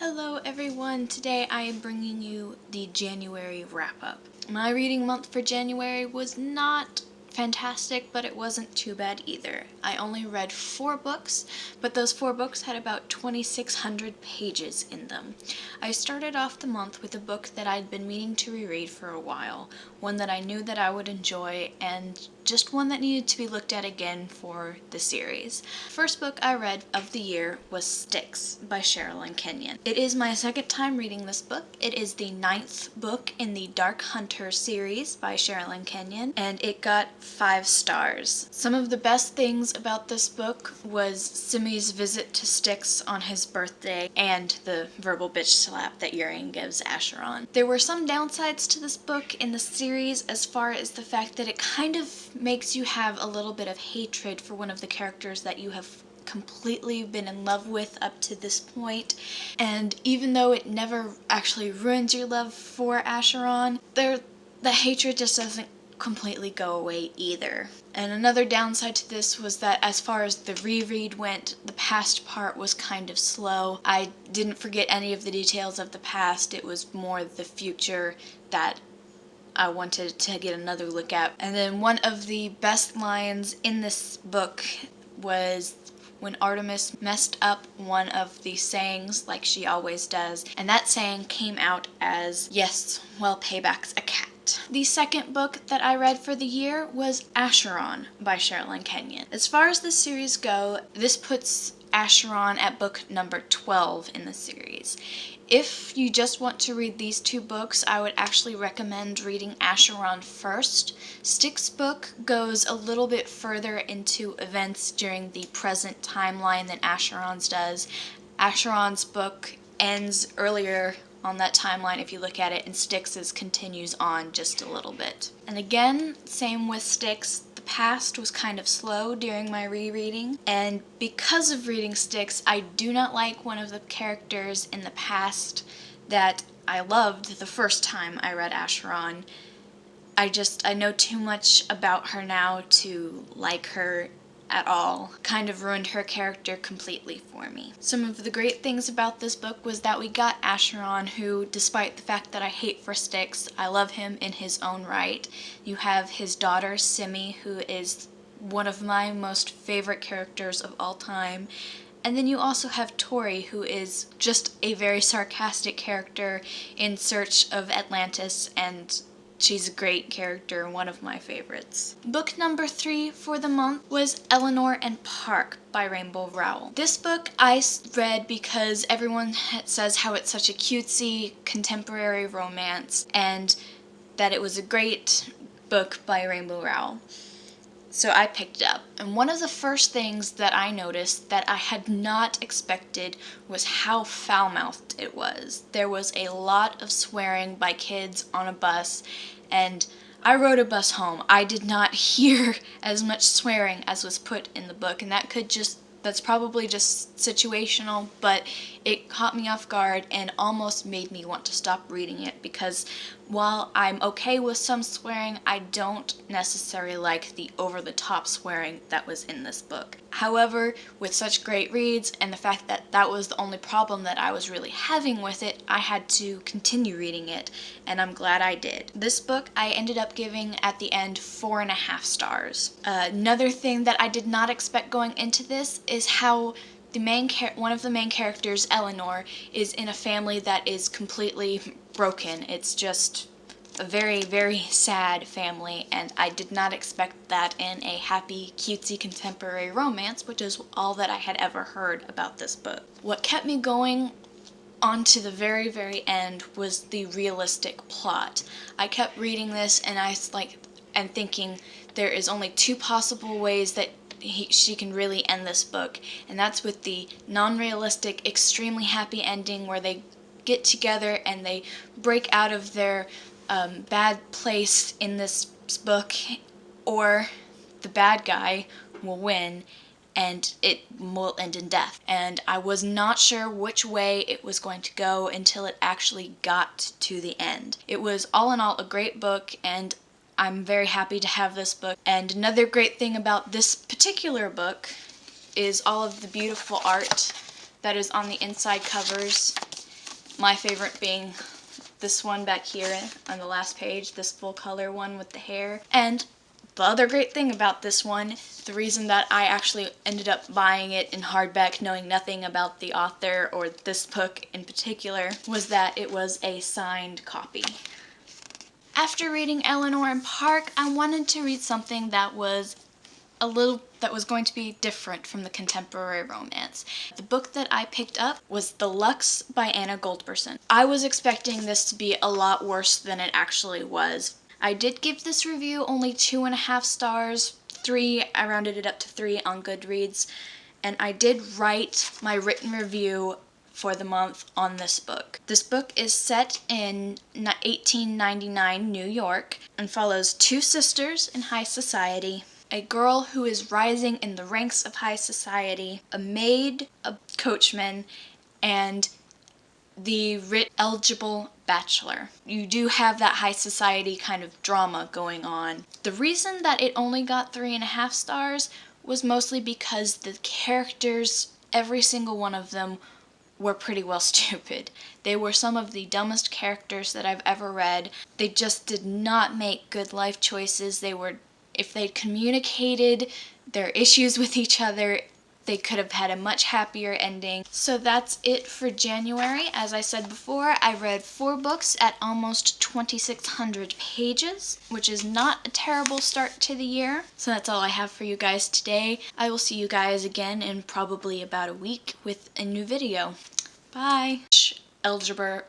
Hello everyone! Today I am bringing you the January wrap-up. My reading month for January was not fantastic, but it wasn't too bad either. I only read 4 books, but those 4 books had about 2,600 pages in them. I started off the month with a book that I'd been meaning to reread for a while, one that I knew that I would enjoy, and just one that needed to be looked at again for the series. The first book I read of the year was Styx by Sherilyn Kenyon. It is my second time reading this book. It is the 9th book in the Dark Hunter series by Sherilyn Kenyon, and it got 5 stars. Some of the best things about this book was Simi's visit to Styx on his birthday and the verbal bitch slap that Urian gives Acheron. There were some downsides to this book in the series as far as the fact that it kind of makes you have a little bit of hatred for one of the characters that you have completely been in love with up to this point, and even though it never actually ruins your love for Acheron, the hatred just doesn't completely go away either. And another downside to this was that as far as the reread went, the past part was kind of slow. I didn't forget any of the details of the past, it was more the future that I wanted to get another look at. And then one of the best lines in this book was when Artemis messed up one of the sayings like she always does, and that saying came out as, "Yes, well, payback's a cat." The second book that I read for the year was Acheron by Sherilyn Kenyon. As far as the series go, this puts Acheron at book number 12 in the series. If you just want to read these 2 books, I would actually recommend reading Acheron first. Styx book goes a little bit further into events during the present timeline than Acheron's does. Acheron's book ends earlier on that timeline if you look at it, and Styx's continues on just a little bit. And again, same with Styx. Past was kind of slow during my rereading, and because of reading Styx, I do not like one of the characters in the past that I loved the first time I read Acheron. I know too much about her now to like her at all. Kind of ruined her character completely for me. Some of the great things about this book was that we got Acheron, who, despite the fact that I hate for Styx, I love him in his own right. You have his daughter, Simi, who is one of my most favorite characters of all time. And then you also have Tori, who is just a very sarcastic character in search of Atlantis, and she's a great character and one of my favorites. Book number 3 for the month was Eleanor and Park by Rainbow Rowell. This book I read because everyone says how it's such a cutesy contemporary romance and that it was a great book by Rainbow Rowell. So I picked it up, and one of the first things that I noticed that I had not expected was how foul-mouthed it was. There was a lot of swearing by kids on a bus, and I rode a bus home. I did not hear as much swearing as was put in the book, and that's probably just situational, but it caught me off guard and almost made me want to stop reading it, because while I'm okay with some swearing, I don't necessarily like the over-the-top swearing that was in this book. However, with such great reads and the fact that that was the only problem that I was really having with it, I had to continue reading it, and I'm glad I did. This book I ended up giving at the end 4.5 stars. Another thing that I did not expect going into this is how one of the main characters, Eleanor, is in a family that is completely broken. It's just a very, very sad family, and I did not expect that in a happy, cutesy contemporary romance, which is all that I had ever heard about this book. What kept me going on to the very, very end was the realistic plot. I kept reading this and thinking there is only 2 possible ways that she can really end this book, and that's with the non-realistic, extremely happy ending where they get together and they break out of their bad place in this book, or the bad guy will win and it will end in death. And I was not sure which way it was going to go until it actually got to the end. It was all in all a great book, and I'm very happy to have this book. And another great thing about this particular book is all of the beautiful art that is on the inside covers. My favorite being this one back here on the last page, this full color one with the hair. And the other great thing about this one, the reason that I actually ended up buying it in hardback knowing nothing about the author or this book in particular, was that it was a signed copy. After reading Eleanor and Park, I wanted to read something that was going to be different from the contemporary romance. The book that I picked up was The Lux by Anna Goldberson. I was expecting this to be a lot worse than it actually was. I did give this review only 2.5 stars, 3, I rounded it up to 3 on Goodreads, and I did write my written review for the month on this book. This book is set in 1899 New York and follows 2 sisters in high society, a girl who is rising in the ranks of high society, a maid, a coachman, and the eligible bachelor. You do have that high society kind of drama going on. The reason that it only got 3.5 stars was mostly because the characters, every single one of them, were pretty well stupid. They were some of the dumbest characters that I've ever read. They just did not make good life choices. If they'd communicated their issues with each other, they could have had a much happier ending. So that's it for January. As I said before, I read 4 books at almost 2,600 pages, which is not a terrible start to the year. So that's all I have for you guys today. I will see you guys again in probably about a week with a new video. Bye. Algebra.